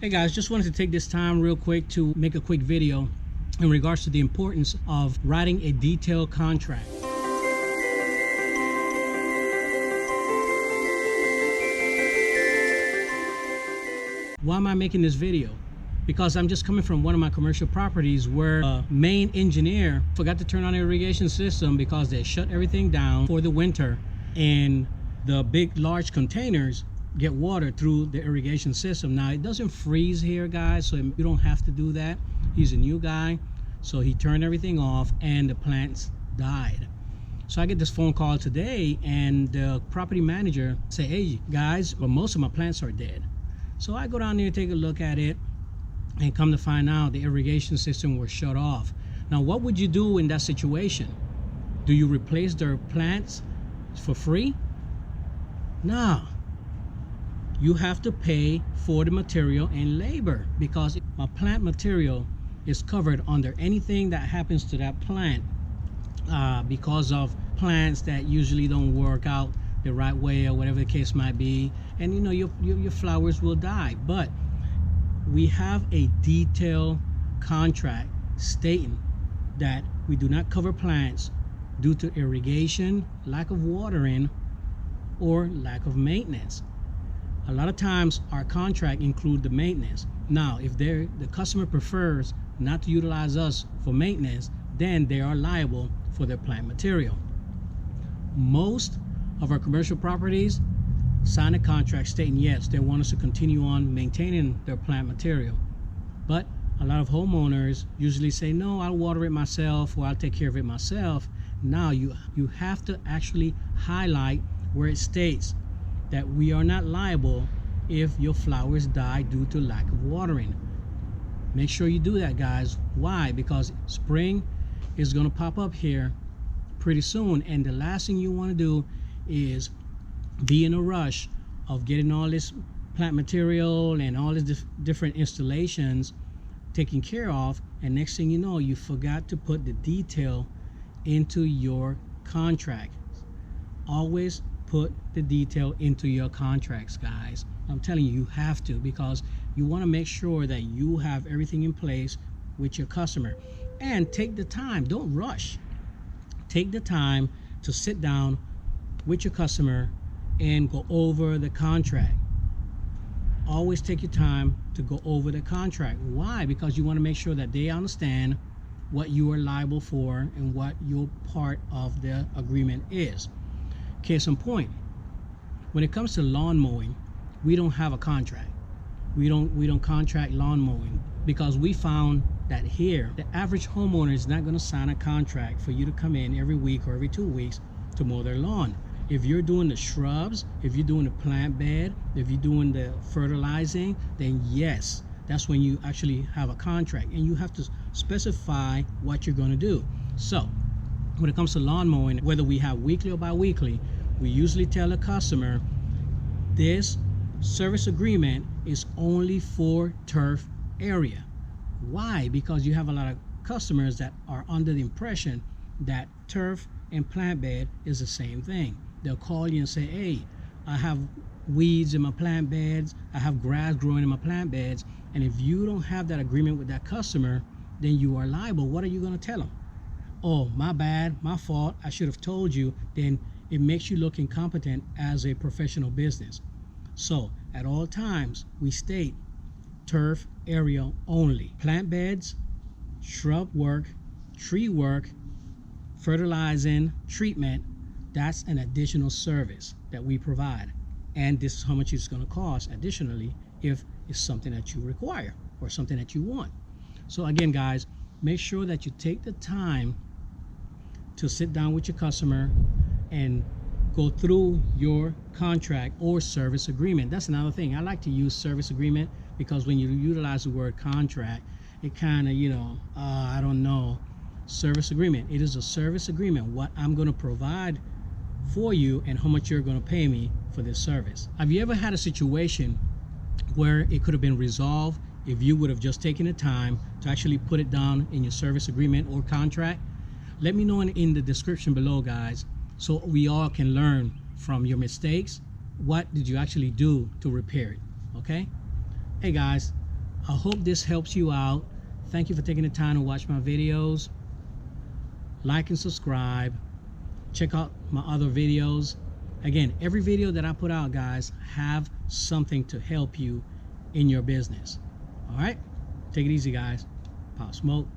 Hey guys, just wanted to take this time real quick to make a quick video in regards to the importance of writing a detailed contract. Why am I making this video? Because I'm just coming from one of my commercial properties where a main engineer forgot to turn on the irrigation system because they shut everything down for the winter, and the big large containers get water through the irrigation system. Now it doesn't freeze here, guys, so you don't have to do that. He's a new guy, so he turned everything off and the plants died. So I get this phone call today, and the property manager say, hey guys, well, most of my plants are dead. So I go down there and take a look at it, and come to find out the irrigation system was shut off. Now what would you do in that situation? Do you replace their plants for free? No. You have to pay for the material and labor, because my plant material is covered under anything that happens to that plant because of plants that usually don't work out the right way or whatever the case might be, and you know your flowers will die. But we have a detailed contract stating that we do not cover plants due to irrigation, lack of watering, or lack of maintenance. A lot of times our contract include the maintenance. Now if the customer prefers not to utilize us for maintenance, then they are liable for their plant material. Most of our commercial properties sign a contract stating yes, they want us to continue on maintaining their plant material, but a lot of homeowners usually say no, I'll water it myself, or I'll take care of it myself. Now you have to actually highlight where it states that we are not liable if your flowers die due to lack of watering. Make sure you do that, guys. Why? Because spring is going to pop up here pretty soon, and the last thing you want to do is be in a rush of getting all this plant material and all these different installations taken care of, and next thing you know, you forgot to put the detail into your contract. Always put the detail into your contracts, guys. I'm telling you, you have to, because you want to make sure that you have everything in place with your customer. And take the time, don't rush. Take the time to sit down with your customer and go over the contract. Always take your time to go over the contract. Why? Because you want to make sure that they understand what you are liable for and what your part of the agreement is. Case in point, when it comes to lawn mowing, we don't have a contract. We don't contract lawn mowing, because we found that here the average homeowner is not going to sign a contract for you to come in every week or every 2 weeks to mow their lawn. If you're doing the shrubs, if you're doing the plant bed, if you're doing the fertilizing, then yes, that's when you actually have a contract, and you have to specify what you're going to do. So when it comes to lawn mowing, whether we have weekly or bi-weekly, we usually tell the customer this service agreement is only for turf area. Why? Because you have a lot of customers that are under the impression that turf and plant bed is the same thing. They'll call you and say, hey, I have weeds in my plant beds, I have grass growing in my plant beds, and if you don't have that agreement with that customer, then you are liable. What are you going to tell them? Oh, my bad, my fault, I should have told you. Then it makes you look incompetent as a professional business. So at all times we state turf area only. Plant beds, shrub work, tree work, fertilizing, treatment, that's an additional service that we provide, and this is how much it's going to cost additionally if it's something that you require or something that you want. So again, guys, make sure that you take the time to sit down with your customer and go through your contract or service agreement. That's another thing. I like to use service agreement, because when you utilize the word contract, it kind of, I don't know. Service agreement, it is a service agreement, what I'm going to provide for you and how much you're going to pay me for this service. Have you ever had a situation where it could have been resolved if you would have just taken the time to actually put it down in your service agreement or contract? Let me know in the description below, guys, so we all can learn from your mistakes. What did you actually do to repair it? Okay? Hey guys, I hope this helps you out. Thank you for taking the time to watch my videos. Like and subscribe. Check out my other videos. Again, every video that I put out, guys, have something to help you in your business. All right? Take it easy, guys. Pop smoke.